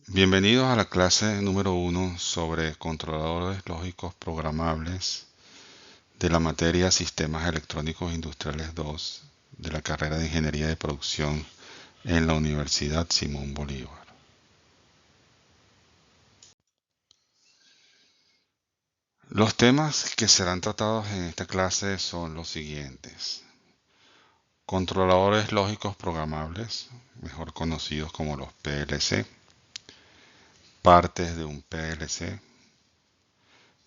Bienvenidos a la clase número 1 sobre controladores lógicos programables de la materia Sistemas Electrónicos Industriales 2 de la carrera de Ingeniería de Producción en la Universidad Simón Bolívar. Los temas que serán tratados en esta clase son los siguientes: controladores lógicos programables, mejor conocidos como los PLC, partes de un PLC,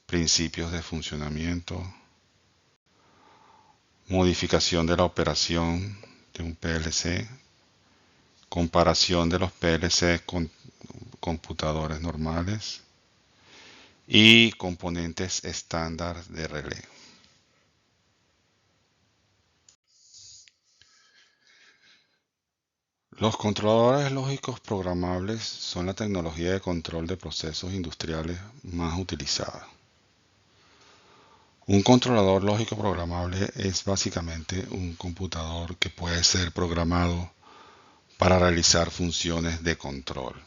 principios de funcionamiento, modificación de la operación de un PLC, comparación de los PLC con computadores normales y componentes estándar de relé. Los controladores lógicos programables son la tecnología de control de procesos industriales más utilizada. Un controlador lógico programable es básicamente un computador que puede ser programado para realizar funciones de control.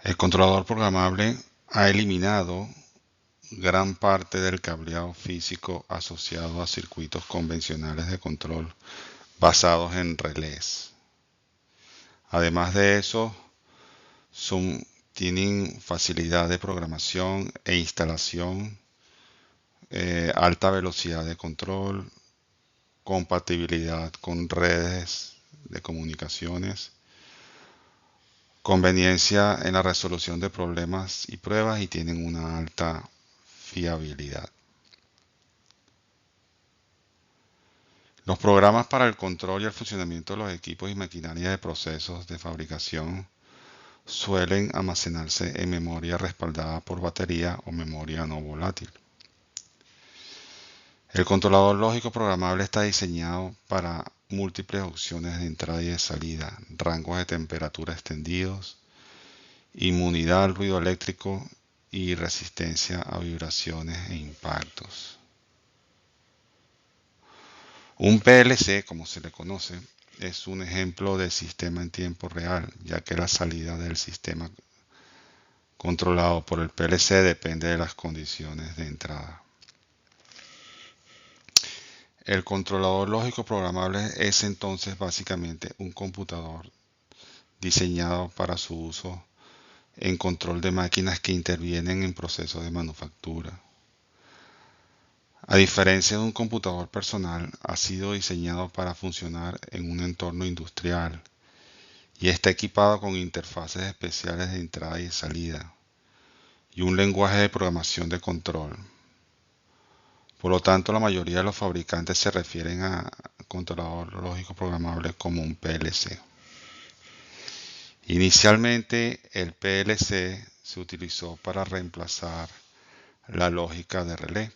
El controlador programable ha eliminado gran parte del cableado físico asociado a circuitos convencionales de control basados en relés. Además de eso, tienen facilidad de programación e instalación, alta velocidad de control, compatibilidad con redes de comunicaciones, conveniencia en la resolución de problemas y pruebas, y tienen una alta fiabilidad. Los programas para el control y el funcionamiento de los equipos y maquinaria de procesos de fabricación suelen almacenarse en memoria respaldada por batería o memoria no volátil. El controlador lógico programable está diseñado para múltiples opciones de entrada y de salida, rangos de temperatura extendidos, inmunidad al ruido eléctrico y resistencia a vibraciones e impactos. Un PLC, como se le conoce, es un ejemplo de sistema en tiempo real, ya que la salida del sistema controlado por el PLC depende de las condiciones de entrada. El controlador lógico programable es entonces básicamente un computador diseñado para su uso en control de máquinas que intervienen en procesos de manufactura. A diferencia de un computador personal, ha sido diseñado para funcionar en un entorno industrial y está equipado con interfaces especiales de entrada y salida y un lenguaje de programación de control. Por lo tanto, la mayoría de los fabricantes se refieren a controlador lógico programable como un PLC. Inicialmente, el PLC se utilizó para reemplazar la lógica de relé,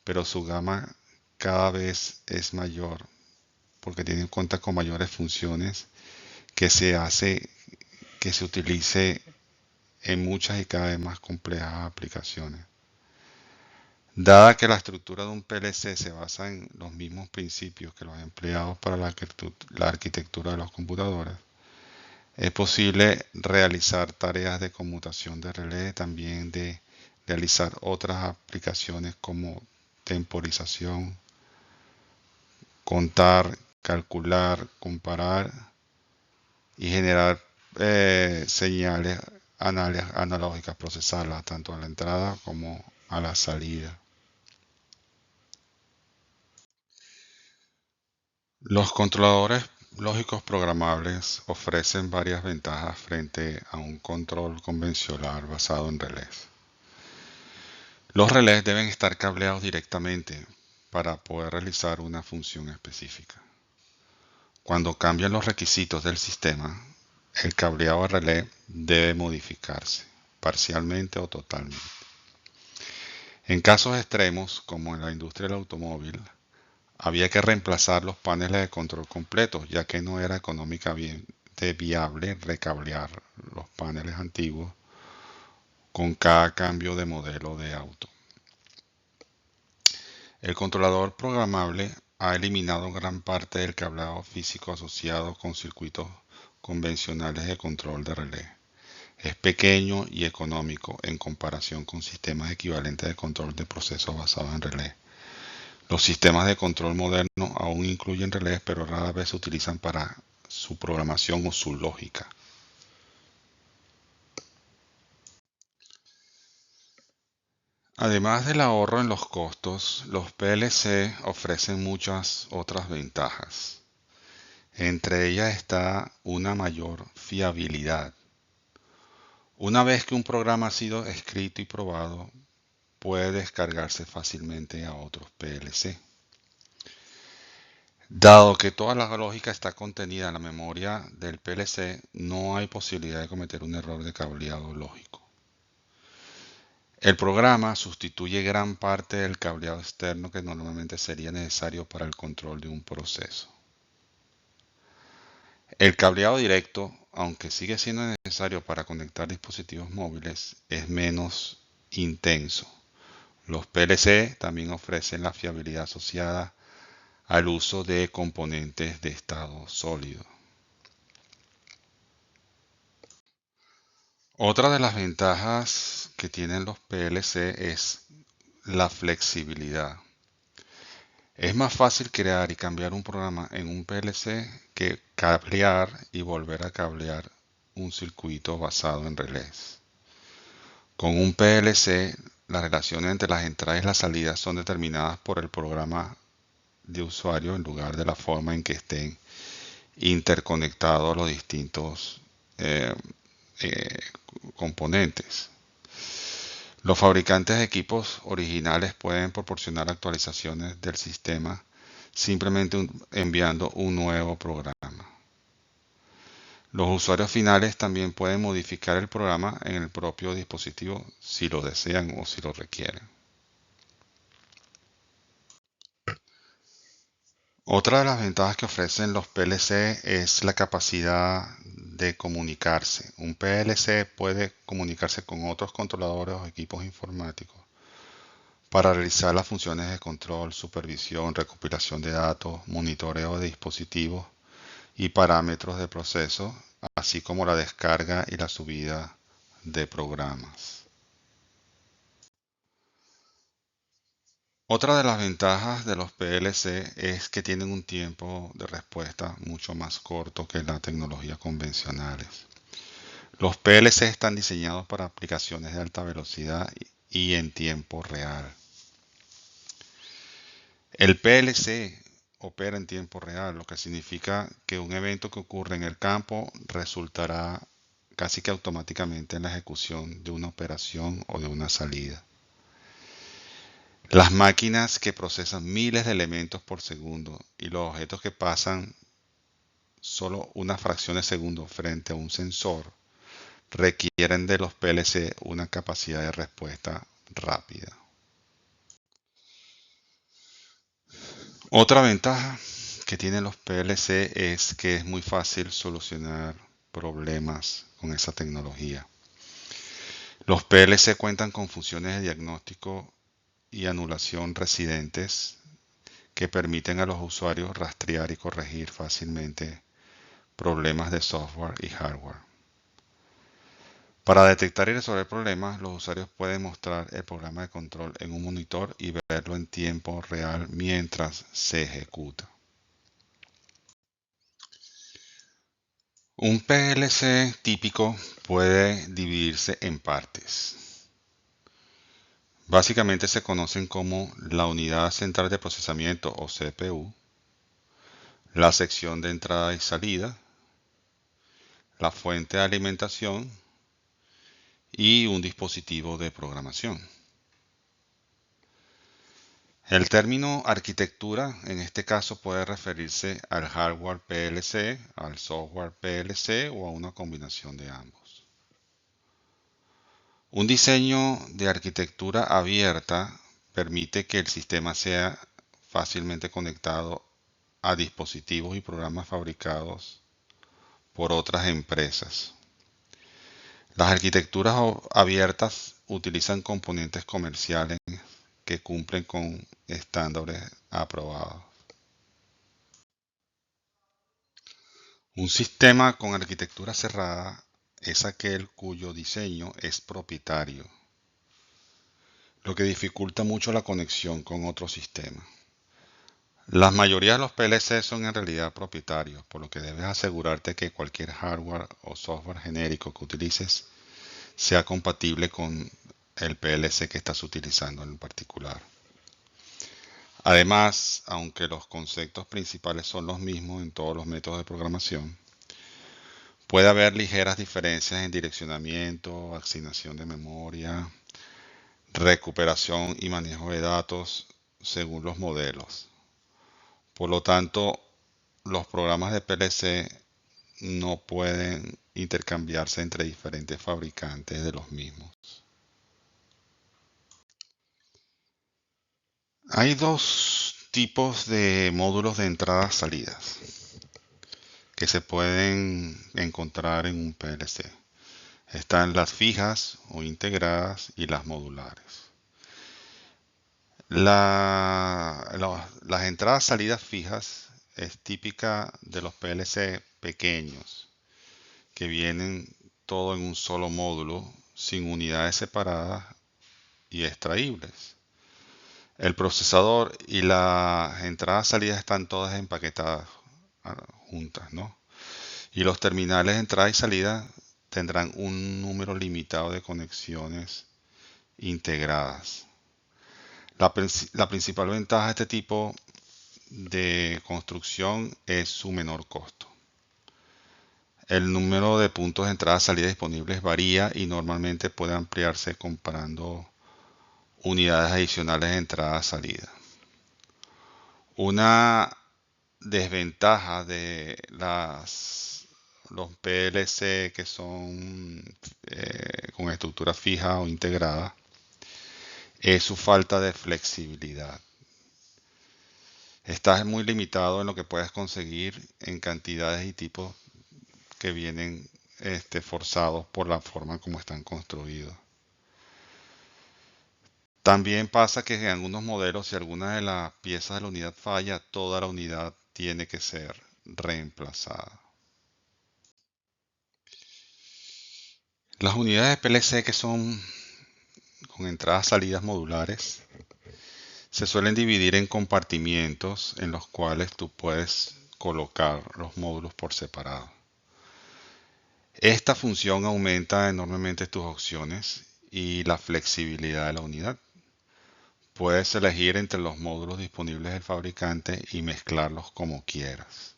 pero su gama cada vez es mayor porque tiene en cuenta con mayores funciones que se hace que se utilice en muchas y cada vez más complejas aplicaciones. Dada que la estructura de un PLC se basa en los mismos principios que los empleados para la arquitectura de los computadores, es posible realizar tareas de conmutación de relé, también de realizar otras aplicaciones como temporización, contar, calcular, comparar y generar señales analógicas, procesarlas tanto a la entrada como a la salida. Los controladores lógicos programables ofrecen varias ventajas frente a un control convencional basado en relés. Los relés deben estar cableados directamente para poder realizar una función específica. Cuando cambian los requisitos del sistema, el cableado de relé debe modificarse, parcialmente o totalmente. En casos extremos, como en la industria del automóvil, había que reemplazar los paneles de control completos, ya que no era económicamente viable recablear los paneles antiguos con cada cambio de modelo de auto. El controlador programable ha eliminado gran parte del cableado físico asociado con circuitos convencionales de control de relé. Es pequeño y económico en comparación con sistemas equivalentes de control de procesos basados en relés. Los sistemas de control modernos aún incluyen relés, pero rara vez se utilizan para su programación o su lógica. Además del ahorro en los costos, los PLC ofrecen muchas otras ventajas. Entre ellas está una mayor fiabilidad. Una vez que un programa ha sido escrito y probado, puede descargarse fácilmente a otros PLC. Dado que toda la lógica está contenida en la memoria del PLC, no hay posibilidad de cometer un error de cableado lógico. El programa sustituye gran parte del cableado externo que normalmente sería necesario para el control de un proceso. El cableado directo, aunque sigue siendo necesario para conectar dispositivos móviles, es menos intenso. Los PLC también ofrecen la fiabilidad asociada al uso de componentes de estado sólido. Otra de las ventajas que tienen los PLC es la flexibilidad. Es más fácil crear y cambiar un programa en un PLC que cablear y volver a cablear un circuito basado en relés. Con un PLC, las relaciones entre las entradas y las salidas son determinadas por el programa de usuario en lugar de la forma en que estén interconectados los distintos eh, componentes. Los fabricantes de equipos originales pueden proporcionar actualizaciones del sistema simplemente enviando un nuevo programa. Los usuarios finales también pueden modificar el programa en el propio dispositivo si lo desean o si lo requieren. Otra de las ventajas que ofrecen los PLC es la capacidad de comunicarse. Un PLC puede comunicarse con otros controladores o equipos informáticos para realizar las funciones de control, supervisión, recopilación de datos, monitoreo de dispositivos y parámetros de proceso, así como la descarga y la subida de programas. Otra de las ventajas de los PLC es que tienen un tiempo de respuesta mucho más corto que las tecnologías convencionales. Los PLC están diseñados para aplicaciones de alta velocidad y en tiempo real. El PLC opera en tiempo real, lo que significa que un evento que ocurre en el campo resultará casi que automáticamente en la ejecución de una operación o de una salida. Las máquinas que procesan miles de elementos por segundo y los objetos que pasan solo una fracción de segundo frente a un sensor requieren de los PLC una capacidad de respuesta rápida. Otra ventaja que tienen los PLC es que es muy fácil solucionar problemas con esa tecnología. Los PLC cuentan con funciones de diagnóstico y anulación residentes que permiten a los usuarios rastrear y corregir fácilmente problemas de software y hardware. Para detectar y resolver problemas, los usuarios pueden mostrar el programa de control en un monitor y verlo en tiempo real mientras se ejecuta. Un PLC típico puede dividirse en partes. Básicamente se conocen como la unidad central de procesamiento o CPU, la sección de entrada y salida, la fuente de alimentación y un dispositivo de programación. El término arquitectura en este caso puede referirse al hardware PLC, al software PLC o a una combinación de ambos. Un diseño de arquitectura abierta permite que el sistema sea fácilmente conectado a dispositivos y programas fabricados por otras empresas. Las arquitecturas abiertas utilizan componentes comerciales que cumplen con estándares aprobados. Un sistema con arquitectura cerrada es aquel cuyo diseño es propietario, lo que dificulta mucho la conexión con otros sistemas. La mayoría de los PLC son en realidad propietarios, por lo que debes asegurarte que cualquier hardware o software genérico que utilices sea compatible con el PLC que estás utilizando en particular. Además, aunque los conceptos principales son los mismos en todos los métodos de programación, puede haber ligeras diferencias en direccionamiento, asignación de memoria, recuperación y manejo de datos según los modelos. Por lo tanto, los programas de PLC no pueden intercambiarse entre diferentes fabricantes de los mismos. Hay dos tipos de módulos de entradas-salidas que se pueden encontrar en un PLC. Están las fijas o integradas y las modulares. Las entradas-salidas fijas es típica de los PLC pequeños que vienen todo en un solo módulo sin unidades separadas y extraíbles. El procesador y las entradas-salidas están todas empaquetadas juntas, ¿no? Y los terminales de entrada y salida tendrán un número limitado de conexiones integradas. La principal ventaja de este tipo de construcción es su menor costo. El número de puntos de entrada y salida disponibles varía y normalmente puede ampliarse comparando unidades adicionales de entrada y salida. Una desventaja de los PLC que son con estructura fija o integrada es su falta de flexibilidad. Estás muy limitado en lo que puedes conseguir en cantidades y tipos que vienen forzados por la forma como están construidos. También pasa que en algunos modelos, si alguna de las piezas de la unidad falla, toda la unidad tiene que ser reemplazada. Las unidades de PLC que son con entradas y salidas modulares se suelen dividir en compartimientos en los cuales tú puedes colocar los módulos por separado. Esta función aumenta enormemente tus opciones y la flexibilidad de la unidad. Puedes elegir entre los módulos disponibles del fabricante y mezclarlos como quieras.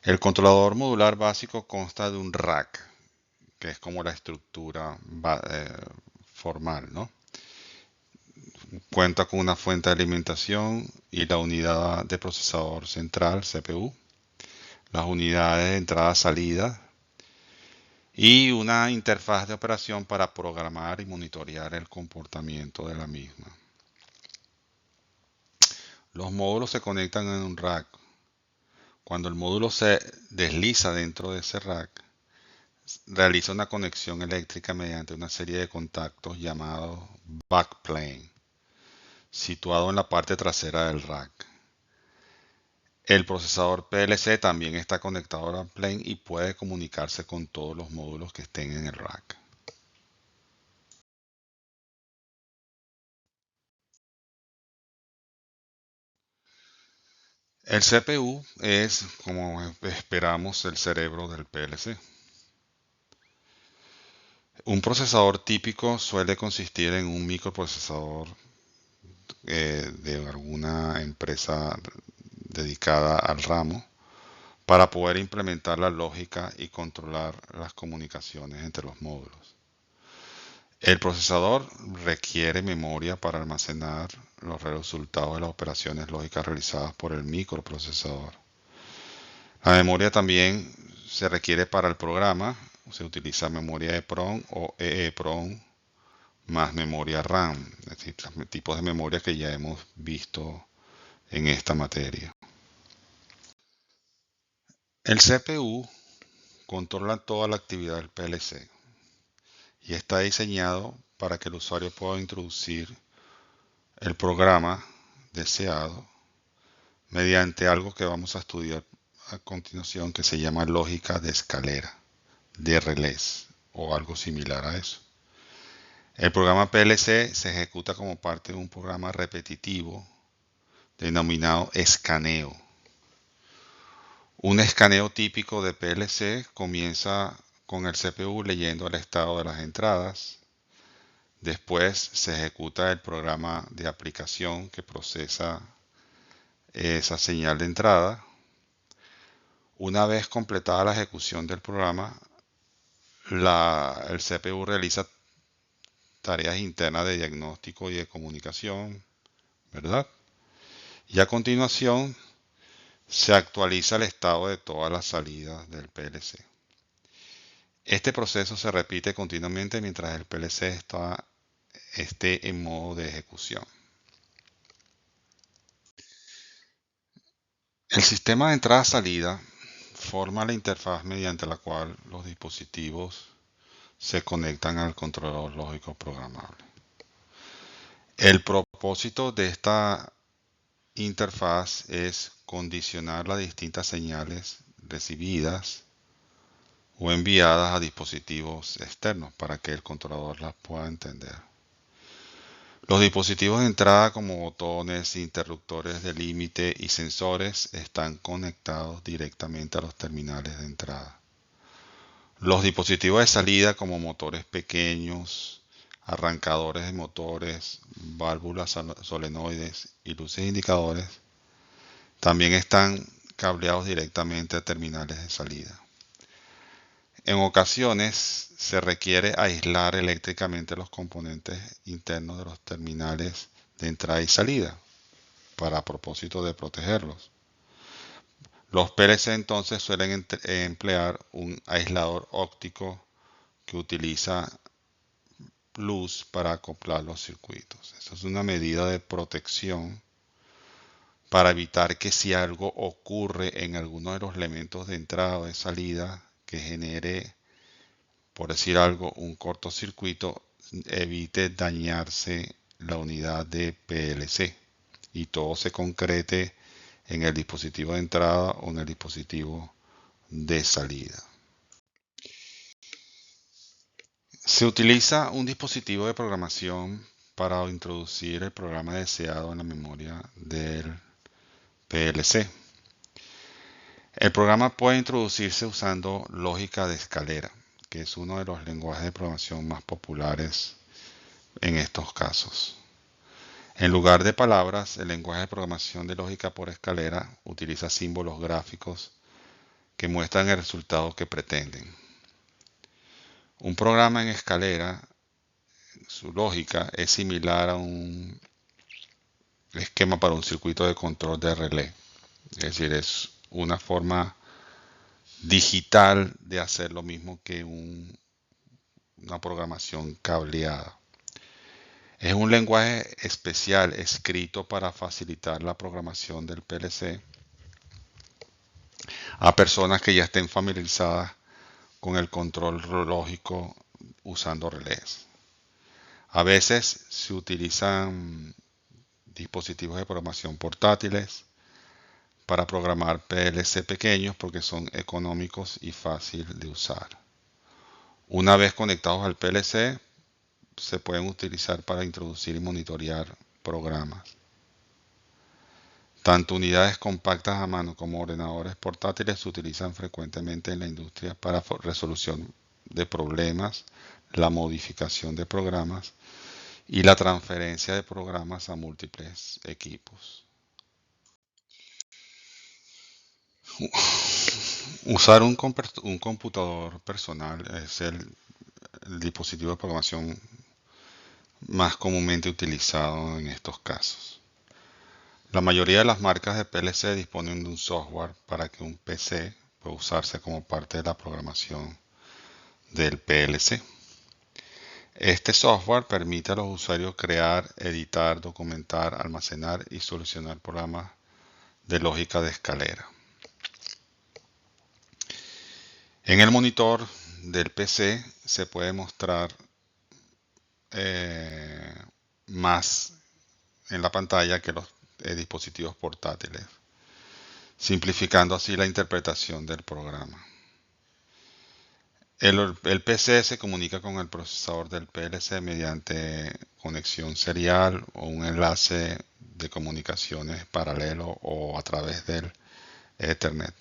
El controlador modular básico consta de un rack, que es como la estructura formal, ¿no? Cuenta con una fuente de alimentación y la unidad de procesador central, CPU, las unidades de entrada-salida y una interfaz de operación para programar y monitorear el comportamiento de la misma. Los módulos se conectan en un rack. Cuando el módulo se desliza dentro de ese rack, realiza una conexión eléctrica mediante una serie de contactos llamados backplane, situado en la parte trasera del rack. El procesador PLC también está conectado al backplane y puede comunicarse con todos los módulos que estén en el rack. El CPU es, como esperamos, el cerebro del PLC. Un procesador típico suele consistir en un microprocesador de alguna empresa dedicada al ramo para poder implementar la lógica y controlar las comunicaciones entre los módulos. El procesador requiere memoria para almacenar los resultados de las operaciones lógicas realizadas por el microprocesador. La memoria también se requiere para el programa. Se utiliza memoria EEPROM o EEPROM más memoria RAM, es decir, tipos de memoria que ya hemos visto en esta materia. El CPU controla toda la actividad del PLC y está diseñado para que el usuario pueda introducir el programa deseado mediante algo que vamos a estudiar a continuación que se llama lógica de escalera, de relés o algo similar a eso. El programa PLC se ejecuta como parte de un programa repetitivo denominado escaneo. Un escaneo típico de PLC comienza con el CPU leyendo el estado de las entradas. Después se ejecuta el programa de aplicación que procesa esa señal de entrada. Una vez completada la ejecución del programa, el CPU realiza tareas internas de diagnóstico y de comunicación, ¿verdad? Y a continuación se actualiza el estado de todas las salidas del PLC. Este proceso se repite continuamente mientras el PLC esté en modo de ejecución. El sistema de entrada-salida forma la interfaz mediante la cual los dispositivos se conectan al controlador lógico programable. El propósito de esta interfaz es condicionar las distintas señales recibidas o enviadas a dispositivos externos para que el controlador las pueda entender. Los dispositivos de entrada como botones, interruptores de límite y sensores están conectados directamente a los terminales de entrada. Los dispositivos de salida como motores pequeños, arrancadores de motores, válvulas solenoides y luces indicadores también están cableados directamente a terminales de salida. En ocasiones se requiere aislar eléctricamente los componentes internos de los terminales de entrada y salida para propósito de protegerlos. Los PLC entonces suelen emplear un aislador óptico que utiliza luz para acoplar los circuitos. Esta es una medida de protección para evitar que si algo ocurre en alguno de los elementos de entrada o de salida que genere, por decir algo, un cortocircuito, evite dañarse la unidad de PLC y todo se concrete en el dispositivo de entrada o en el dispositivo de salida. Se utiliza un dispositivo de programación para introducir el programa deseado en la memoria del PLC. El programa puede introducirse usando lógica de escalera, que es uno de los lenguajes de programación más populares en estos casos. En lugar de palabras, el lenguaje de programación de lógica por escalera utiliza símbolos gráficos que muestran el resultado que pretenden. Un programa en escalera, su lógica es similar a un esquema para un circuito de control de relé. Es decir, es una forma digital de hacer lo mismo que una programación cableada. Es un lenguaje especial escrito para facilitar la programación del PLC a personas que ya estén familiarizadas con el control lógico usando relés. A veces se utilizan dispositivos de programación portátiles para programar PLC pequeños porque son económicos y fácil de usar. Una vez conectados al PLC, se pueden utilizar para introducir y monitorear programas. Tanto unidades compactas a mano como ordenadores portátiles se utilizan frecuentemente en la industria para resolución de problemas, la modificación de programas y la transferencia de programas a múltiples equipos. Usar un computador personal es el dispositivo de programación más comúnmente utilizado en estos casos. La mayoría de las marcas de PLC disponen de un software para que un PC pueda usarse como parte de la programación del PLC. Este software permite a los usuarios crear, editar, documentar, almacenar y solucionar programas de lógica de escalera. En el monitor del PC se puede mostrar más en la pantalla que los dispositivos portátiles. simplificando así la interpretación del programa. El PC se comunica con el procesador del PLC mediante conexión serial o un enlace de comunicaciones paralelo o a través del Ethernet.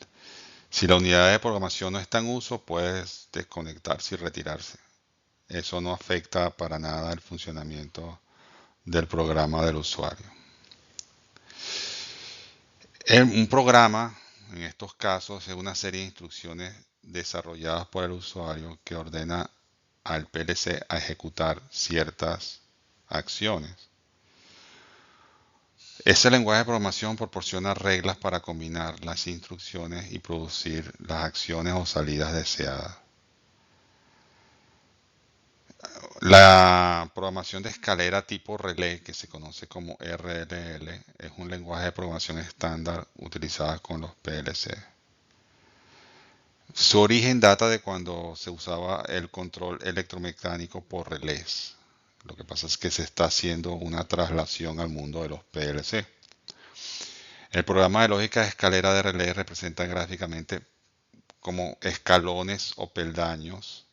Si la unidad de programación no está en uso, puedes desconectarse y retirarse. Eso no afecta para nada el funcionamiento del programa del usuario. Un programa, en estos casos, es una serie de instrucciones desarrolladas por el usuario que ordena al PLC a ejecutar ciertas acciones. Ese lenguaje de programación proporciona reglas para combinar las instrucciones y producir las acciones o salidas deseadas. La programación de escalera tipo relé, que se conoce como RLL, es un lenguaje de programación estándar utilizado con los PLC. Su origen data de cuando se usaba el control electromecánico por relés. Lo que pasa es que se está haciendo una traslación al mundo de los PLC. El programa de lógica de escalera de relé representa gráficamente como escalones o peldaños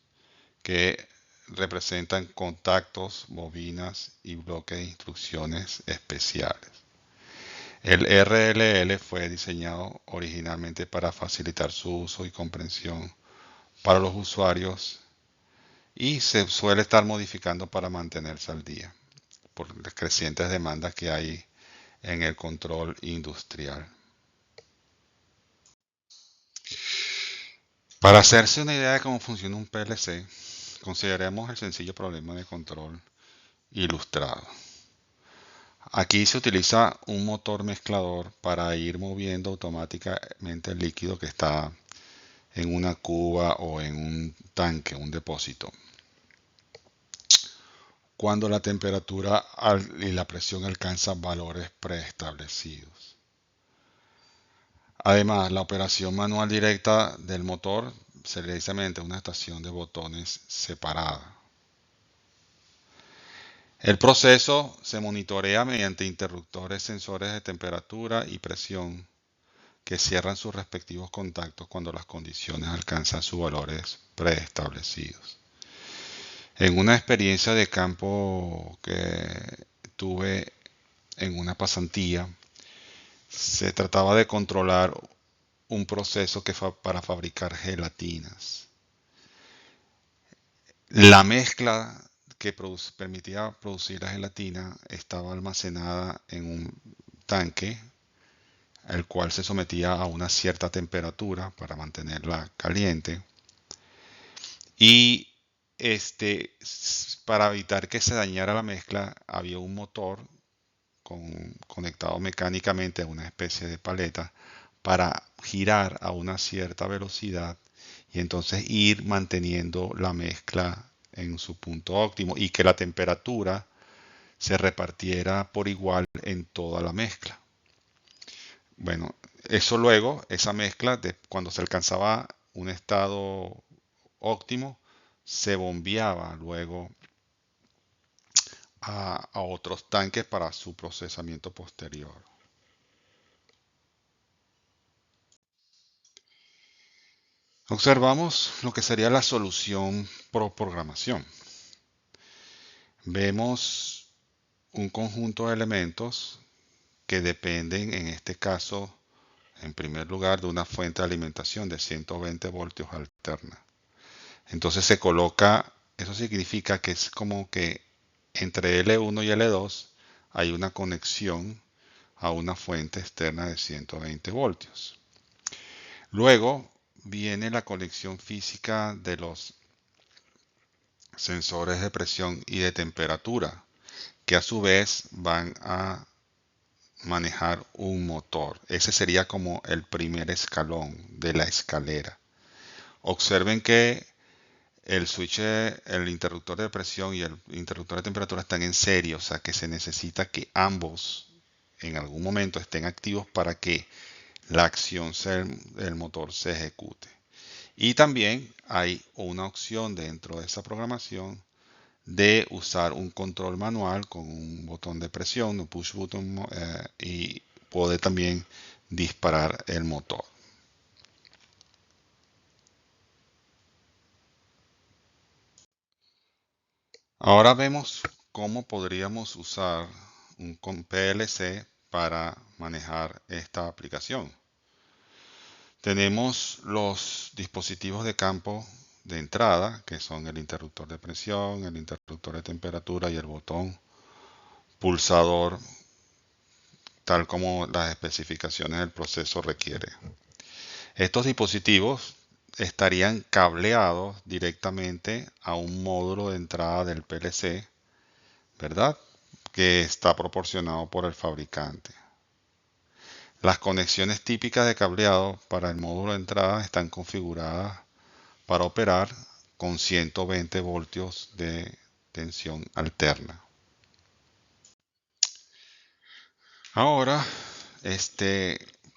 que representan contactos, bobinas y bloques de instrucciones especiales. El RLL fue diseñado originalmente para facilitar su uso y comprensión para los usuarios y se suele estar modificando para mantenerse al día por las crecientes demandas que hay en el control industrial. Para hacerse una idea de cómo funciona un PLC, consideremos el sencillo problema de control ilustrado. Aquí se utiliza un motor mezclador para ir moviendo automáticamente el líquido que está en una cuba o en un tanque, un depósito. Cuando la temperatura y la presión alcanzan valores preestablecidos. Además, la operación manual directa del motor se realiza mediante una estación de botones separada. El proceso se monitorea mediante interruptores sensores de temperatura y presión que cierran sus respectivos contactos cuando las condiciones alcanzan sus valores preestablecidos. En una experiencia de campo que tuve en una pasantía, se trataba de controlar un proceso para fabricar gelatinas. La mezcla que permitía producir la gelatina estaba almacenada en un tanque, el cual se sometía a una cierta temperatura para mantenerla caliente. Y para evitar que se dañara la mezcla, había un motor conectado mecánicamente a una especie de paleta para girar a una cierta velocidad y entonces ir manteniendo la mezcla en su punto óptimo y que la temperatura se repartiera por igual en toda la mezcla. Bueno, eso luego, esa mezcla, cuando se alcanzaba un estado óptimo, se bombeaba luego a otros tanques para su procesamiento posterior. Observamos lo que sería la solución por programación. Vemos un conjunto de elementos que dependen, en este caso, en primer lugar, de una fuente de alimentación de 120 voltios alterna. Entonces se coloca, eso significa que es como que entre L1 y L2 hay una conexión a una fuente externa de 120 voltios. Luego viene la conexión física de los sensores de presión y de temperatura, que a su vez van a manejar un motor. Ese sería como el primer escalón de la escalera. Observen que el switch, el interruptor de presión y el interruptor de temperatura están en serie, o sea que se necesita que ambos en algún momento estén activos para que la acción del motor se ejecute. Y también hay una opción dentro de esa programación de usar un control manual con un botón de presión, un push button, y poder también disparar el motor. Ahora vemos cómo podríamos usar un PLC para manejar esta aplicación. Tenemos los dispositivos de campo de entrada, que son el interruptor de presión, el interruptor de temperatura y el botón pulsador, tal como las especificaciones del proceso requieren. Estos dispositivos estarían cableados directamente a un módulo de entrada del PLC, ¿verdad? Que está proporcionado por el fabricante. Las conexiones típicas de cableado para el módulo de entrada están configuradas para operar con 120 voltios de tensión alterna. Ahora,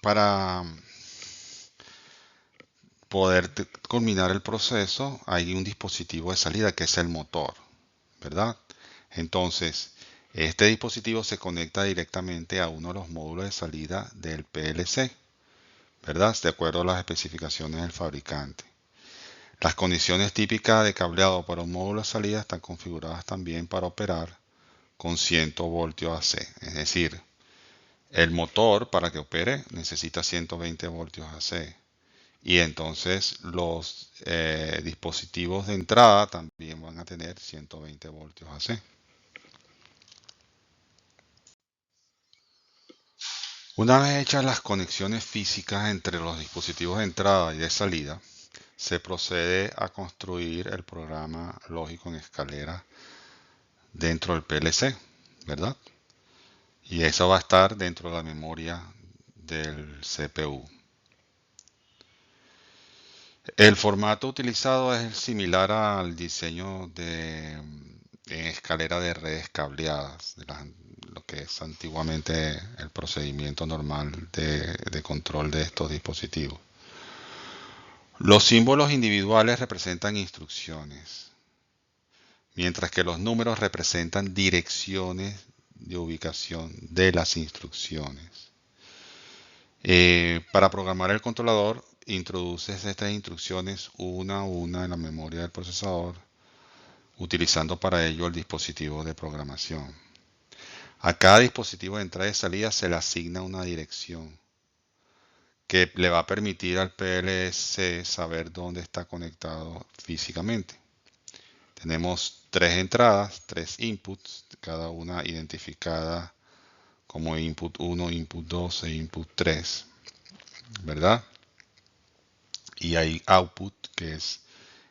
para poder culminar el proceso, hay un dispositivo de salida que es el motor, ¿verdad? Entonces, este dispositivo se conecta directamente a uno de los módulos de salida del PLC, ¿verdad? De acuerdo a las especificaciones del fabricante. Las condiciones típicas de cableado para un módulo de salida están configuradas también para operar con 100 voltios AC. Es decir, el motor para que opere necesita 120 voltios AC. Y entonces los dispositivos de entrada también van a tener 120 voltios AC. Una vez hechas las conexiones físicas entre los dispositivos de entrada y de salida, se procede a construir el programa lógico en escalera dentro del PLC, ¿verdad? Y eso va a estar dentro de la memoria del CPU. El formato utilizado es similar al diseño en escalera de redes cableadas, lo que es antiguamente el procedimiento normal de control de estos dispositivos. Los símbolos individuales representan instrucciones, mientras que los números representan direcciones de ubicación de las instrucciones. Para programar el controlador, introduces estas instrucciones una a una en la memoria del procesador, utilizando para ello el dispositivo de programación. A cada dispositivo de entrada y salida se le asigna una dirección que le va a permitir al PLC saber dónde está conectado físicamente. Tenemos 3 entradas, 3 inputs, cada una identificada como input 1, input 2 e input 3, ¿verdad? Y hay output, que es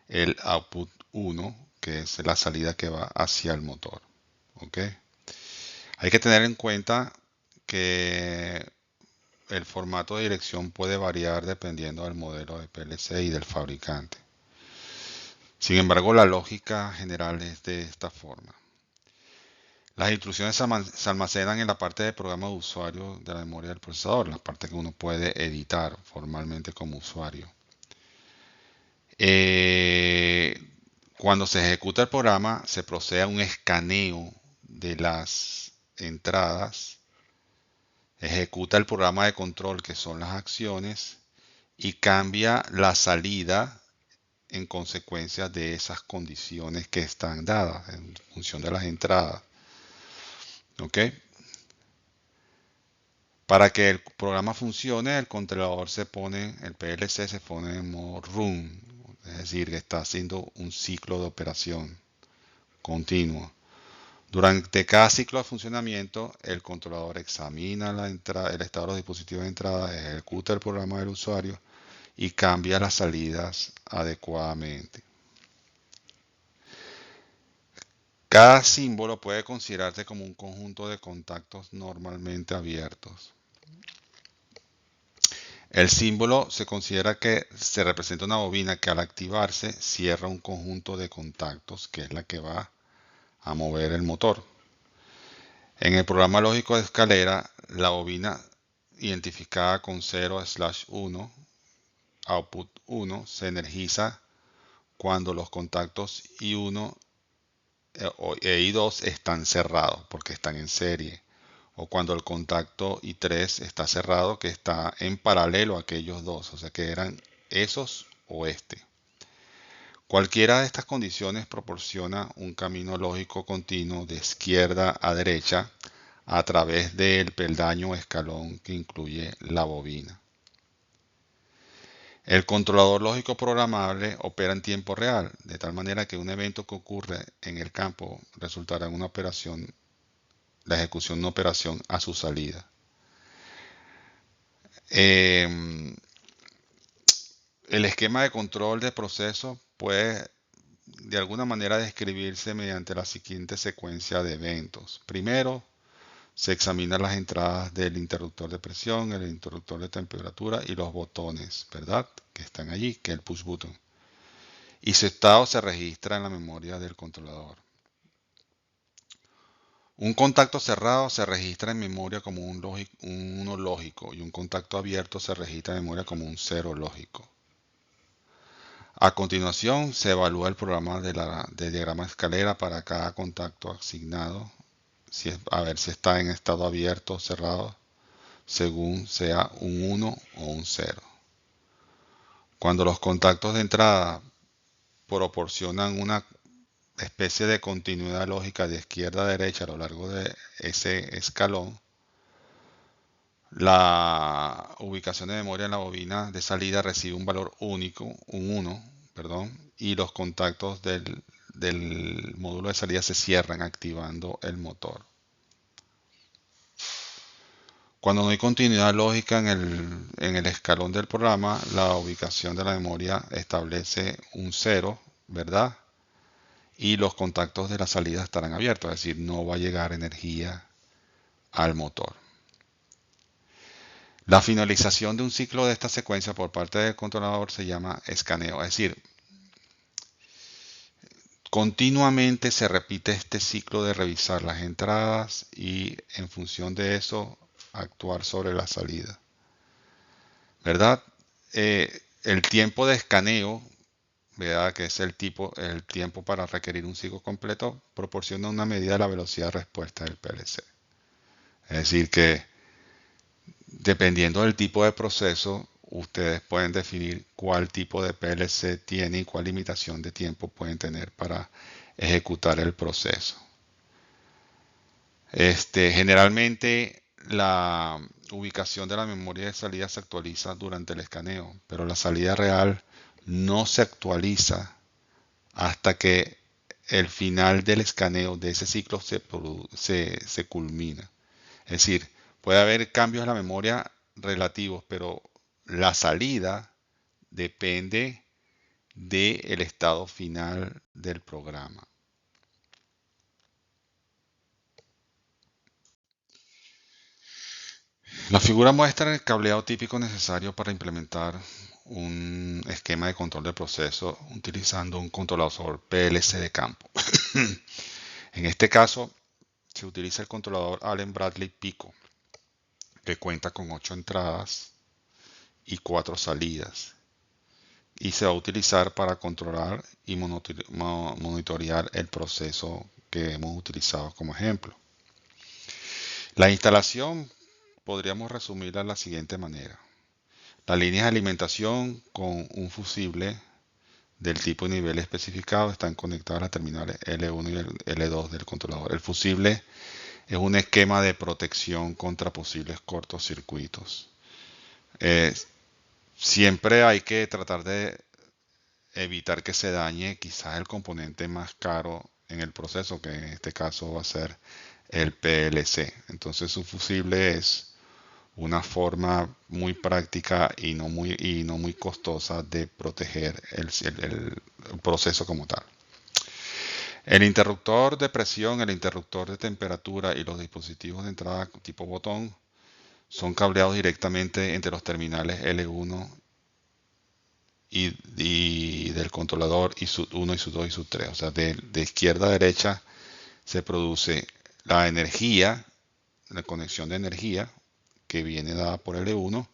el output 1, que es la salida que va hacia el motor. ¿Ok? Hay que tener en cuenta que el formato de dirección puede variar dependiendo del modelo de PLC y del fabricante. Sin embargo, la lógica general es de esta forma. Las instrucciones se almacenan en la parte de programa de usuario de la memoria del procesador, la parte que uno puede editar formalmente como usuario. Cuando se ejecuta el programa, se procede a un escaneo de las entradas, ejecuta el programa de control, que son las acciones, y cambia la salida en consecuencia de esas condiciones que están dadas en función de las entradas. ¿Ok? Para que el programa funcione, el controlador el PLC se pone en modo run, es decir, que está haciendo un ciclo de operación continuo. Durante cada ciclo de funcionamiento, el controlador examina el estado de los dispositivos de entrada, ejecuta el programa del usuario y cambia las salidas adecuadamente. Cada símbolo puede considerarse como un conjunto de contactos normalmente abiertos. El símbolo se considera que se representa una bobina que al activarse cierra un conjunto de contactos, que es la que va a mover el motor. En el programa lógico de escalera, la bobina identificada con 0/1, output 1, se energiza cuando los contactos I1 e I2 están cerrados porque están en serie, o cuando el contacto I3 está cerrado, que está en paralelo a aquellos dos, o sea que eran esos o este. Cualquiera de estas condiciones proporciona un camino lógico continuo de izquierda a derecha a través del peldaño o escalón que incluye la bobina. El controlador lógico programable opera en tiempo real, de tal manera que un evento que ocurre en el campo resultará en una operación, la ejecución de una operación a su salida. Eh, el esquema de control de proceso puede de alguna manera describirse mediante la siguiente secuencia de eventos. Primero, se examinan las entradas del interruptor de presión, el interruptor de temperatura y los botones, ¿verdad? Que están allí, que es el push button. Y su estado se registra en la memoria del controlador. Un contacto cerrado se registra en memoria como un 1 lógico y un contacto abierto se registra en memoria como un 0 lógico. A continuación, se evalúa el programa de diagrama de escalera para cada contacto asignado, a ver si está en estado abierto o cerrado, según sea un 1 o un 0. Cuando los contactos de entrada proporcionan una especie de continuidad lógica de izquierda a derecha a lo largo de ese escalón, la ubicación de memoria en la bobina de salida recibe un valor único, un 1, perdón, y los contactos del módulo de salida se cierran activando el motor. Cuando no hay continuidad lógica en el escalón del programa, la ubicación de la memoria establece un 0, ¿verdad? Y los contactos de la salida estarán abiertos, es decir, no va a llegar energía al motor. La finalización de un ciclo de esta secuencia por parte del controlador se llama escaneo, es decir, continuamente se repite este ciclo de revisar las entradas y en función de eso actuar sobre la salida, ¿verdad? El tiempo de escaneo, ¿verdad? Que es el tiempo para requerir un ciclo completo, proporciona una medida de la velocidad de respuesta del PLC. Es decir, que dependiendo del tipo de proceso, ustedes pueden definir cuál tipo de PLC tiene y cuál limitación de tiempo pueden tener para ejecutar el proceso. Generalmente la ubicación de la memoria de salida se actualiza durante el escaneo, pero la salida real no se actualiza hasta que el final del escaneo de ese ciclo se culmina. Es decir, puede haber cambios en la memoria relativos, pero la salida depende del estado final del programa. La figura muestra el cableado típico necesario para implementar un esquema de control de proceso utilizando un controlador PLC de campo. En este caso, se utiliza el controlador Allen Bradley Pico, que cuenta con 8 entradas y 4 salidas, y se va a utilizar para controlar y monitorear el proceso que hemos utilizado como ejemplo. La instalación podríamos resumirla de la siguiente manera. Las líneas de alimentación con un fusible del tipo y nivel especificado están conectadas a las terminales L1 y L2 del controlador. El fusible es un esquema de protección contra posibles cortocircuitos. Siempre hay que tratar de evitar que se dañe quizás el componente más caro en el proceso, que en este caso va a ser el PLC. Entonces un fusible es una forma muy práctica y no muy costosa de proteger el proceso como tal. El interruptor de presión, el interruptor de temperatura y los dispositivos de entrada tipo botón son cableados directamente entre los terminales L1 y del controlador y sub 1 y sub 2 y sub 3. O sea, de izquierda a derecha se produce la energía, la conexión de energía que viene dada por L1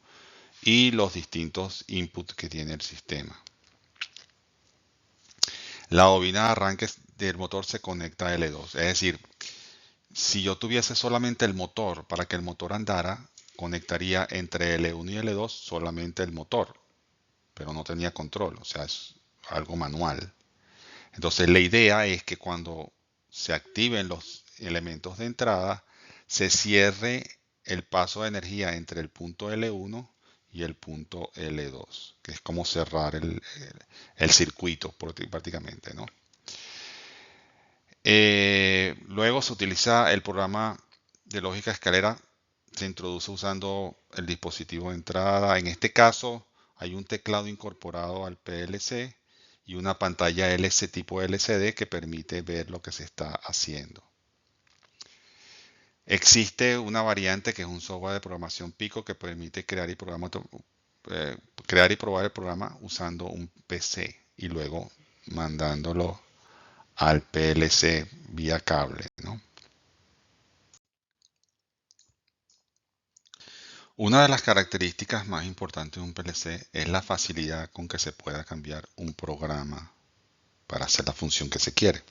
y los distintos inputs que tiene el sistema. La bobina de arranque del motor se conecta a L2, es decir, Si yo tuviese solamente el motor, para que el motor andara, conectaría entre L1 y L2 solamente el motor, pero no tenía control, o sea, es algo manual. Entonces la idea es que cuando se activen los elementos de entrada, se cierre el paso de energía entre el punto L1 y el punto L2, que es como cerrar el circuito prácticamente, ¿no? Luego se utiliza el programa de lógica escalera, se introduce usando el dispositivo de entrada. En este caso hay un teclado incorporado al PLC y una pantalla LC tipo LCD que permite ver lo que se está haciendo. Existe una variante que es un software de programación Pico que permite crear y probar el programa usando un PC y luego mandándolo al PLC vía cable, ¿no? Una de las características más importantes de un PLC es la facilidad con que se pueda cambiar un programa para hacer la función que se quiere.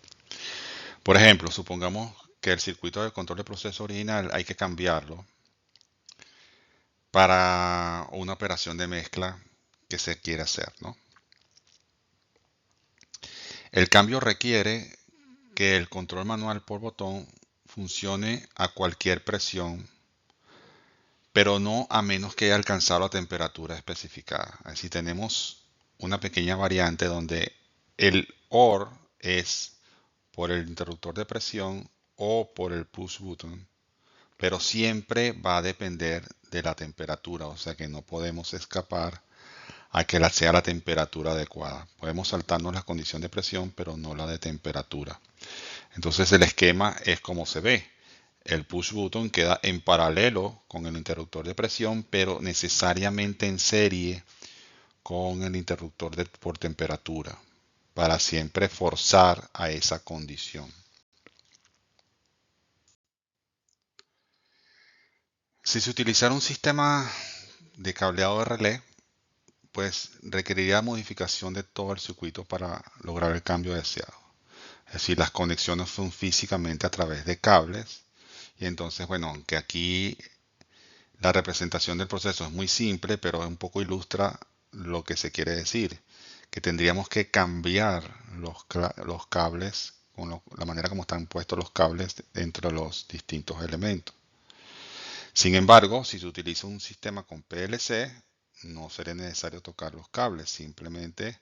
Por ejemplo, supongamos que el circuito de control de proceso original hay que cambiarlo para una operación de mezcla que se quiere hacer, ¿no? El cambio requiere que el control manual por botón funcione a cualquier presión, pero no a menos que haya alcanzado la temperatura especificada. Así tenemos una pequeña variante donde el OR es por el interruptor de presión o por el push button, pero siempre va a depender de la temperatura, o sea que no podemos escapar a que sea la temperatura adecuada. Podemos saltarnos la condición de presión, pero no la de temperatura. Entonces el esquema es como se ve. El push button queda en paralelo con el interruptor de presión, pero necesariamente en serie con el interruptor por temperatura, para siempre forzar a esa condición. Si se utilizara un sistema de cableado de relé, pues requeriría modificación de todo el circuito para lograr el cambio deseado. Es decir, las conexiones son físicamente a través de cables. Y entonces, bueno, aunque aquí la representación del proceso es muy simple, pero un poco ilustra lo que se quiere decir, que tendríamos que cambiar los cables, la manera como están puestos los cables entre los distintos elementos. Sin embargo, si se utiliza un sistema con PLC, no sería necesario tocar los cables, simplemente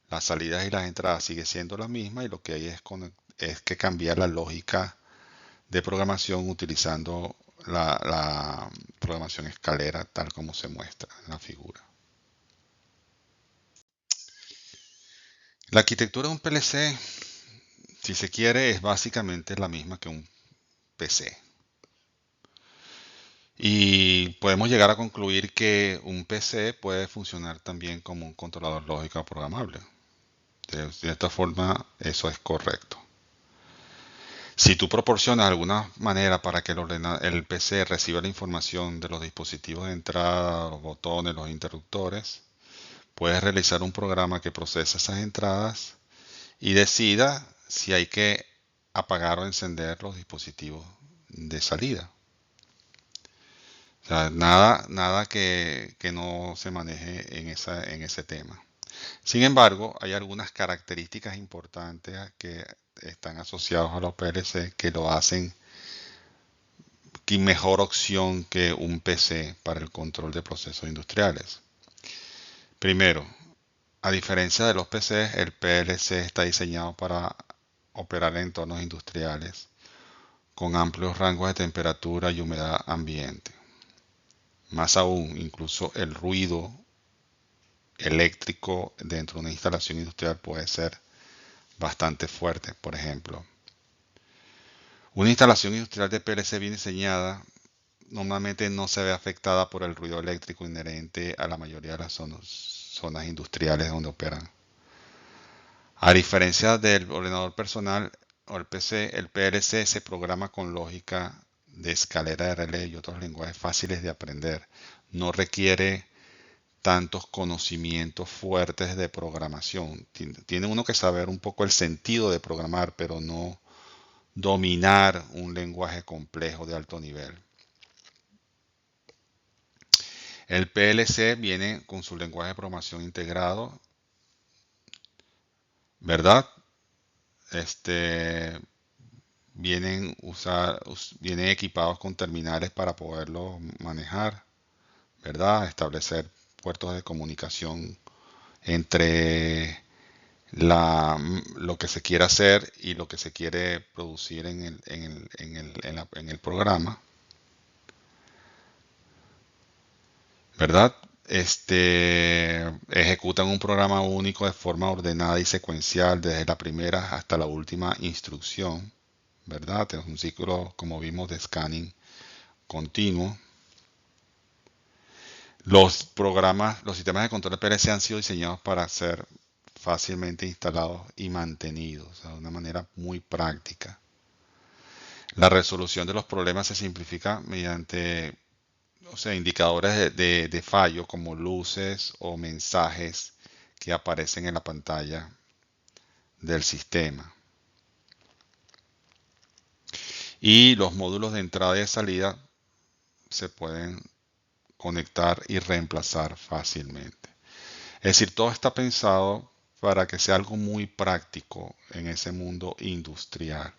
las salidas y las entradas sigue siendo la misma y lo que hay es que cambiar la lógica de programación utilizando la programación escalera tal como se muestra en la figura. La arquitectura de un PLC, si se quiere, es básicamente la misma que un PC. Y podemos llegar a concluir que un PC puede funcionar también como un controlador lógico programable. De esta forma, eso es correcto. Si tú proporcionas alguna manera para que el PC reciba la información de los dispositivos de entrada, los botones, los interruptores, puedes realizar un programa que procese esas entradas y decida si hay que apagar o encender los dispositivos de salida. O sea, nada que no se maneje en ese tema. Sin embargo, hay algunas características importantes que están asociados a los PLC que lo hacen mejor opción que un PC para el control de procesos industriales. Primero, a diferencia de los PCs, el PLC está diseñado para operar en entornos industriales con amplios rangos de temperatura y humedad ambiente. Más aún, incluso el ruido eléctrico dentro de una instalación industrial puede ser bastante fuerte. Por ejemplo, una instalación industrial de PLC bien diseñada normalmente no se ve afectada por el ruido eléctrico inherente a la mayoría de las zonas industriales donde operan. A diferencia del ordenador personal o el PC, el PLC se programa con lógica de escalera de relé y otros lenguajes fáciles de aprender. No requiere tantos conocimientos fuertes de programación. Tiene uno que saber un poco el sentido de programar, pero no dominar un lenguaje complejo de alto nivel. El PLC viene con su lenguaje de programación integrado, ¿verdad? Este, vienen equipados con terminales para poderlo manejar, ¿verdad? Establecer puertos de comunicación entre lo que se quiere hacer y lo que se quiere producir en el programa, ¿verdad? Ejecutan un programa único de forma ordenada y secuencial desde la primera hasta la última instrucción, ¿verdad? Es un ciclo, como vimos, de scanning continuo. Los sistemas de control de PLC han sido diseñados para ser fácilmente instalados y mantenidos, o sea, de una manera muy práctica. La resolución de los problemas se simplifica mediante, o sea, indicadores de fallo como luces o mensajes que aparecen en la pantalla del sistema. Y los módulos de entrada y de salida se pueden conectar y reemplazar fácilmente. Es decir, todo está pensado para que sea algo muy práctico en ese mundo industrial.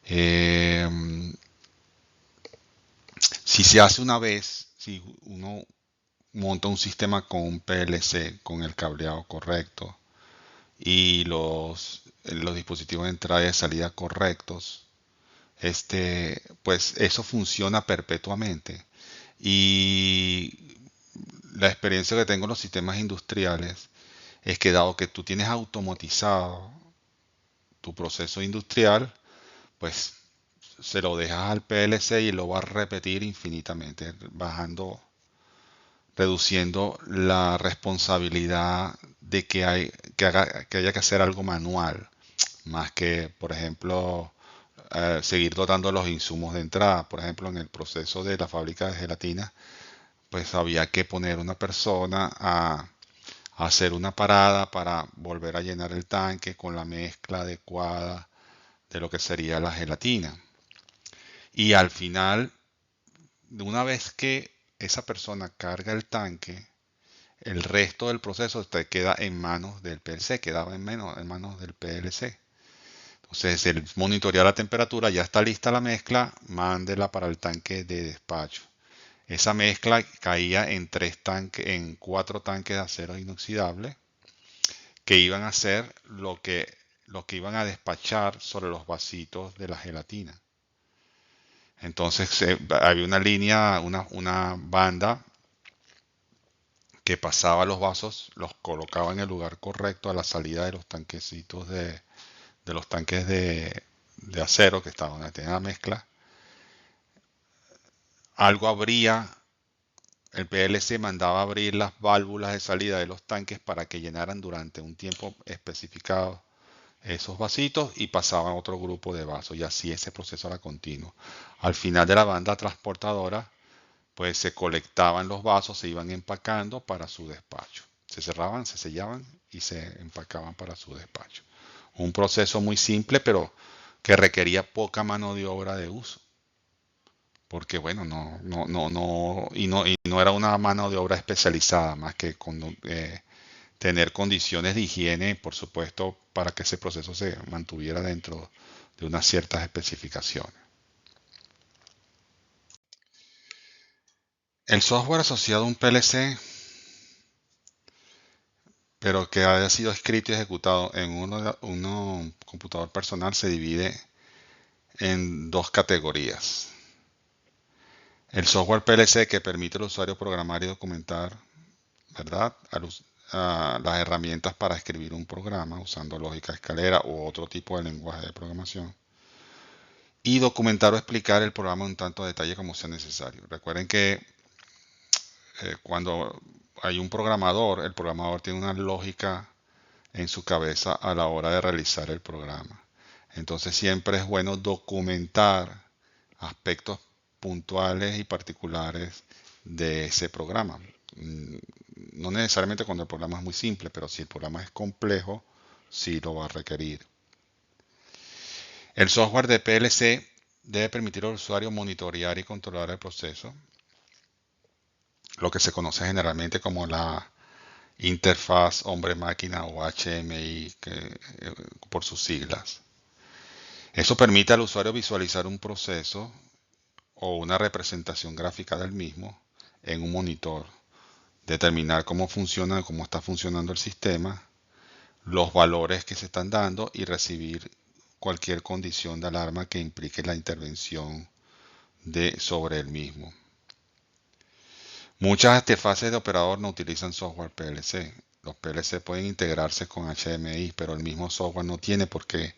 Eh, si se hace una vez, si uno monta un sistema con un PLC, con el cableado correcto y los dispositivos de entrada y de salida correctos, pues eso funciona perpetuamente. Y la experiencia que tengo en los sistemas industriales es que dado que tú tienes automatizado tu proceso industrial, pues se lo dejas al PLC y lo va a repetir infinitamente, reduciendo la responsabilidad de que haya que hacer algo manual, más que, por ejemplo, seguir dotando los insumos de entrada. Por ejemplo, en el proceso de la fábrica de gelatina, pues había que poner una persona a hacer una parada para volver a llenar el tanque con la mezcla adecuada de lo que sería la gelatina. Y al final, de una vez que esa persona carga el tanque, el resto del proceso te queda en manos del PLC, quedaba en manos del PLC. Entonces, el monitorea la temperatura, ya está lista la mezcla, mándela para el tanque de despacho. Esa mezcla caía en 4 tanques de acero inoxidable que iban a hacer lo que iban a despachar sobre los vasitos de la gelatina. Entonces había una línea, una banda que pasaba los vasos, los colocaba en el lugar correcto a la salida de los tanquecitos de los tanques de acero que estaban donde tenía la mezcla. Algo abría, el PLC mandaba abrir las válvulas de salida de los tanques para que llenaran durante un tiempo especificado esos vasitos y pasaban a otro grupo de vasos y así ese proceso era continuo. Al final de la banda transportadora, pues se colectaban los vasos, se iban empacando para su despacho. Se cerraban, se sellaban y se empacaban para su despacho. Un proceso muy simple, pero que requería poca mano de obra de uso. Porque bueno, no era una mano de obra especializada, más que tener condiciones de higiene, por supuesto, para que ese proceso se mantuviera dentro de unas ciertas especificaciones. El software asociado a un PLC, pero que haya sido escrito y ejecutado en un computador personal, se divide en 2 categorías. El software PLC que permite al usuario programar y documentar, ¿verdad? Las herramientas para escribir un programa usando lógica escalera u otro tipo de lenguaje de programación. Y documentar o explicar el programa en tanto detalle como sea necesario. Recuerden que cuando hay un programador, el programador tiene una lógica en su cabeza a la hora de realizar el programa. Entonces siempre es bueno documentar aspectos puntuales y particulares de ese programa. No necesariamente cuando el programa es muy simple, pero si el programa es complejo, sí lo va a requerir. El software de PLC debe permitir al usuario monitorear y controlar el proceso, lo que se conoce generalmente como la interfaz hombre-máquina o HMI por sus siglas. Eso permite al usuario visualizar un proceso o una representación gráfica del mismo en un monitor, determinar cómo funciona, cómo está funcionando el sistema, los valores que se están dando y recibir cualquier condición de alarma que implique la intervención sobre el mismo. Muchas interfaces de operador no utilizan software PLC. Los PLC pueden integrarse con HMI, pero el mismo software no tiene por qué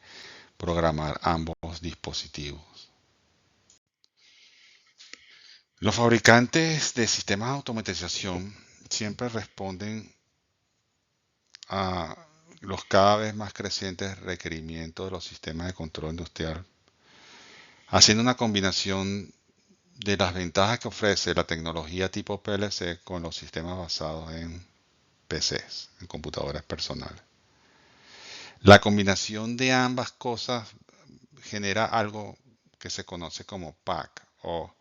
programar ambos dispositivos. Los fabricantes de sistemas de automatización siempre responden a los cada vez más crecientes requerimientos de los sistemas de control industrial, haciendo una combinación de las ventajas que ofrece la tecnología tipo PLC con los sistemas basados en PCs, en computadoras personales. La combinación de ambas cosas genera algo que se conoce como PAC o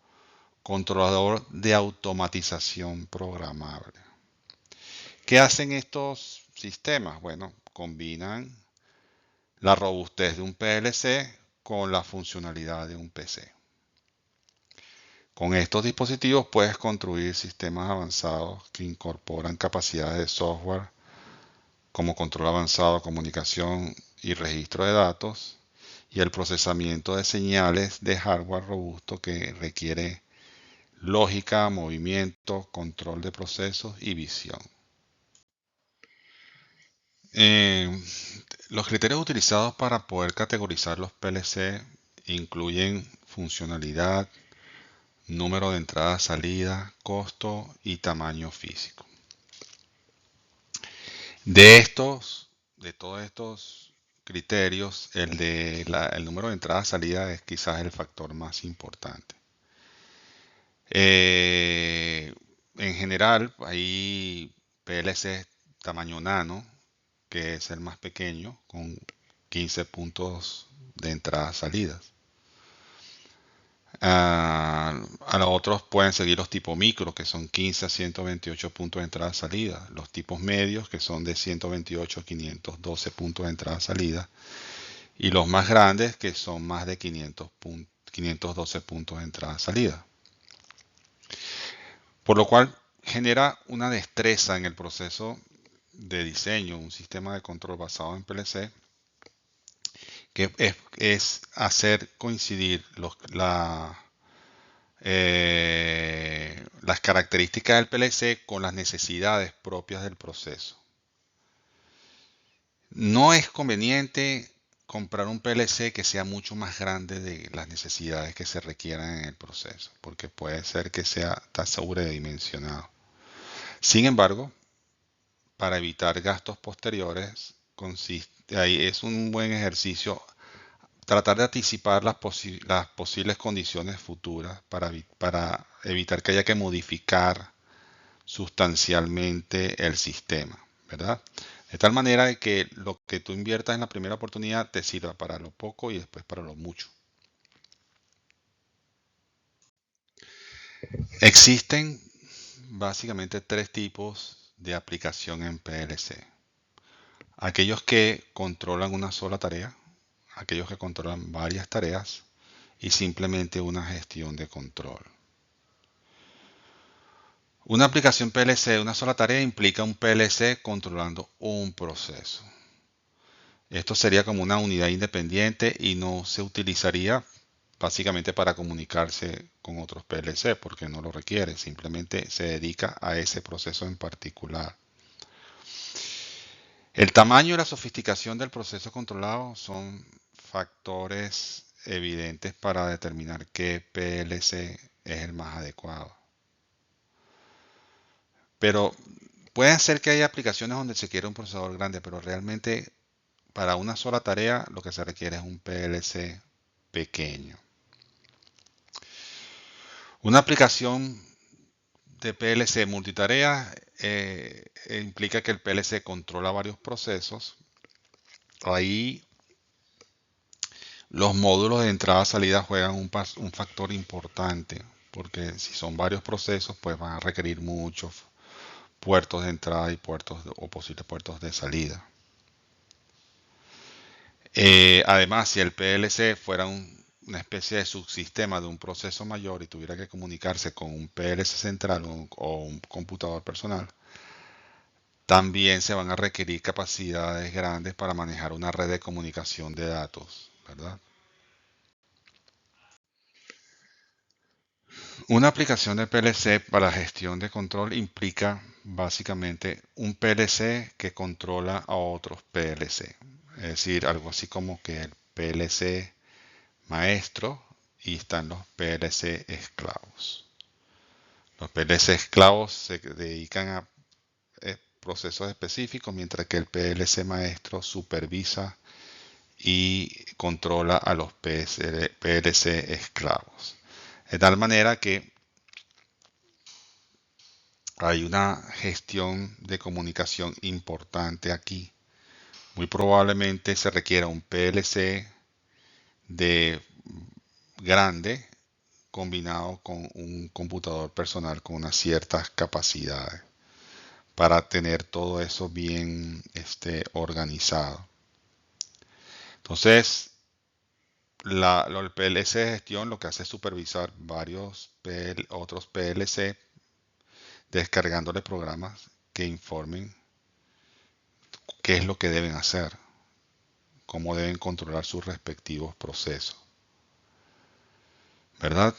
controlador de automatización programable. ¿Qué hacen estos sistemas? Bueno, combinan la robustez de un PLC con la funcionalidad de un PC. Con estos dispositivos puedes construir sistemas avanzados que incorporan capacidades de software como control avanzado, comunicación y registro de datos, y el procesamiento de señales de hardware robusto que requiere lógica, movimiento, control de procesos y visión. Eh, los criterios utilizados para poder categorizar los PLC incluyen funcionalidad, número de entrada-salida, costo y tamaño físico. De todos estos criterios, el número de entrada-salida es quizás el factor más importante. En general, hay PLC tamaño nano, que es el más pequeño, con 15 puntos de entradas-salidas. A los otros pueden seguir los tipos micro, que son 15 a 128 puntos de entrada-salida. Los tipos medios, que son de 128 a 512 puntos de entrada-salida. Y los más grandes, que son más de 512 puntos de entrada-salida. Por lo cual genera una destreza en el proceso de diseño, un sistema de control basado en PLC, que es hacer coincidir las características del PLC con las necesidades propias del proceso. No es conveniente comprar un PLC que sea mucho más grande de las necesidades que se requieran en el proceso, porque puede ser que está sobredimensionado. Sin embargo, para evitar gastos posteriores, ahí es un buen ejercicio tratar de anticipar las posibles condiciones futuras para evitar que haya que modificar sustancialmente el sistema, ¿verdad? De tal manera que lo que tú inviertas en la primera oportunidad te sirva para lo poco y después para lo mucho. Existen básicamente tres tipos de aplicación en PLC. Aquellos que controlan una sola tarea, aquellos que controlan varias tareas y simplemente una gestión de control. Una aplicación PLC de una sola tarea implica un PLC controlando un proceso. Esto sería como una unidad independiente y no se utilizaría básicamente para comunicarse con otros PLC porque no lo requiere, simplemente se dedica a ese proceso en particular. El tamaño y la sofisticación del proceso controlado son factores evidentes para determinar qué PLC es el más adecuado. Pero puede ser que haya aplicaciones donde se quiera un procesador grande, pero realmente para una sola tarea lo que se requiere es un PLC pequeño. Una aplicación de PLC multitarea implica que el PLC controla varios procesos. Ahí Los módulos de entrada-salida juegan un factor importante, porque si son varios procesos, pues van a requerir muchos puertos de entrada y o posibles puertos de salida. Además, si el PLC fuera una especie de subsistema de un proceso mayor y tuviera que comunicarse con un PLC central o un computador personal, también se van a requerir capacidades grandes para manejar una red de comunicación de datos, ¿verdad? Una aplicación de PLC para gestión de control implica básicamente un PLC que controla a otros PLC. Es decir, algo así como que el PLC maestro y están los PLC esclavos. Los PLC esclavos se dedican a procesos específicos, mientras que el PLC maestro supervisa y controla a los PLC esclavos. De tal manera que hay una gestión de comunicación importante aquí. Muy probablemente se requiera un PLC de grande combinado con un computador personal con unas ciertas capacidades para tener todo eso bien organizado. Entonces, el PLC de gestión lo que hace es supervisar varios otros PLC descargándole programas que informen qué es lo que deben hacer, cómo deben controlar sus respectivos procesos, ¿verdad?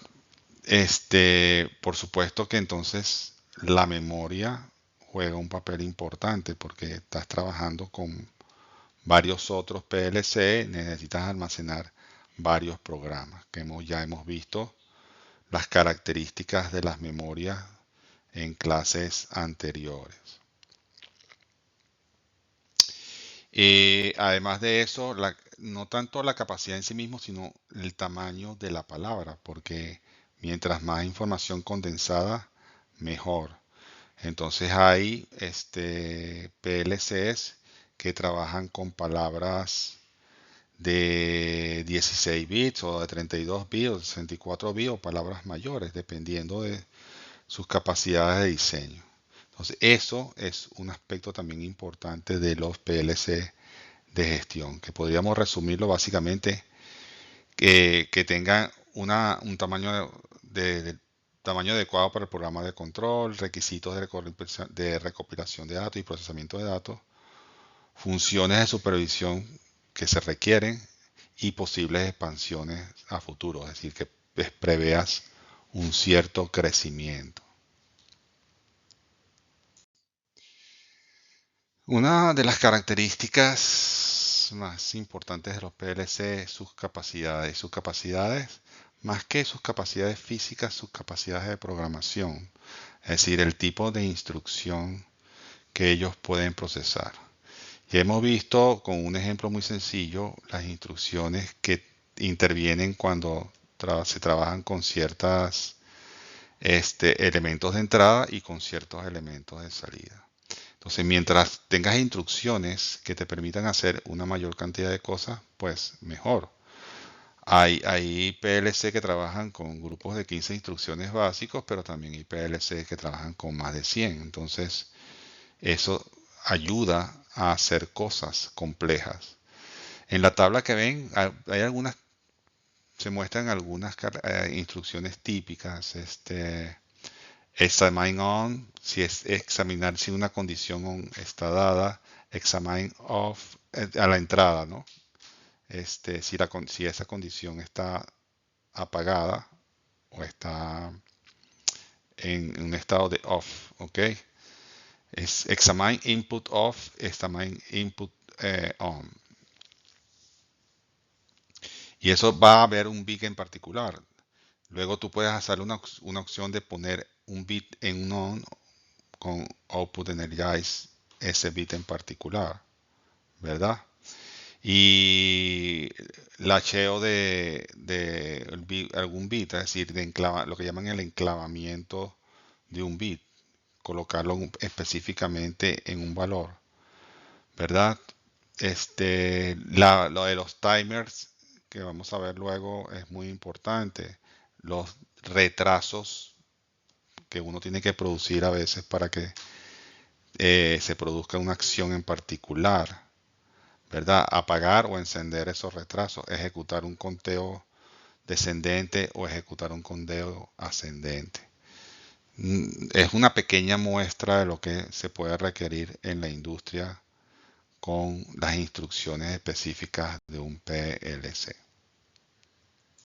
Por supuesto que entonces la memoria juega un papel importante porque estás trabajando con varios otros PLC, necesitas almacenar varios programas, que ya hemos visto las características de las memorias en clases anteriores. Además de eso, no tanto la capacidad en sí mismo, sino el tamaño de la palabra, porque mientras más información condensada, mejor. Entonces hay PLCs que trabajan con palabras de 16 bits o de 32 bits o de 64 bits o palabras mayores, dependiendo de sus capacidades de diseño. Entonces, eso es un aspecto también importante de los PLC de gestión, que podríamos resumirlo básicamente que tengan un tamaño adecuado para el programa de control, requisitos de recopilación de datos y procesamiento de datos, funciones de supervisión que se requieren y posibles expansiones a futuro, es decir, que preveas un cierto crecimiento. Una de las características más importantes de los PLC es sus capacidades. Sus capacidades, más que sus capacidades físicas, sus capacidades de programación. Es decir, el tipo de instrucción que ellos pueden procesar. Ya hemos visto con un ejemplo muy sencillo las instrucciones que intervienen cuando se trabajan con ciertos elementos de entrada y con ciertos elementos de salida. Entonces, mientras tengas instrucciones que te permitan hacer una mayor cantidad de cosas, pues mejor. Hay PLC que trabajan con grupos de 15 instrucciones básicos, pero también hay PLC que trabajan con más de 100. Entonces, eso ayuda a hacer cosas complejas. En la tabla que ven, hay algunas, se muestran algunas instrucciones típicas. Examine on, si es examinar si una condición on está dada, examine off a la entrada, ¿no? Si esa condición está apagada o está en un estado de off, ¿ok? Es examine input off, examine input on. Y eso va a haber un bit en particular. Luego tú puedes hacer una opción de poner un bit en un on con output energize ese bit en particular, ¿verdad? Y lacheo de algún bit, es decir, lo que llaman el enclavamiento de un bit, colocarlo específicamente en un valor, ¿verdad? Lo de los timers, que vamos a ver luego es muy importante. Los retrasos que uno tiene que producir a veces para que se produzca una acción en particular, ¿verdad? Apagar o encender esos retrasos, ejecutar un conteo descendente o ejecutar un conteo ascendente. Es una pequeña muestra de lo que se puede requerir en la industria con las instrucciones específicas de un PLC.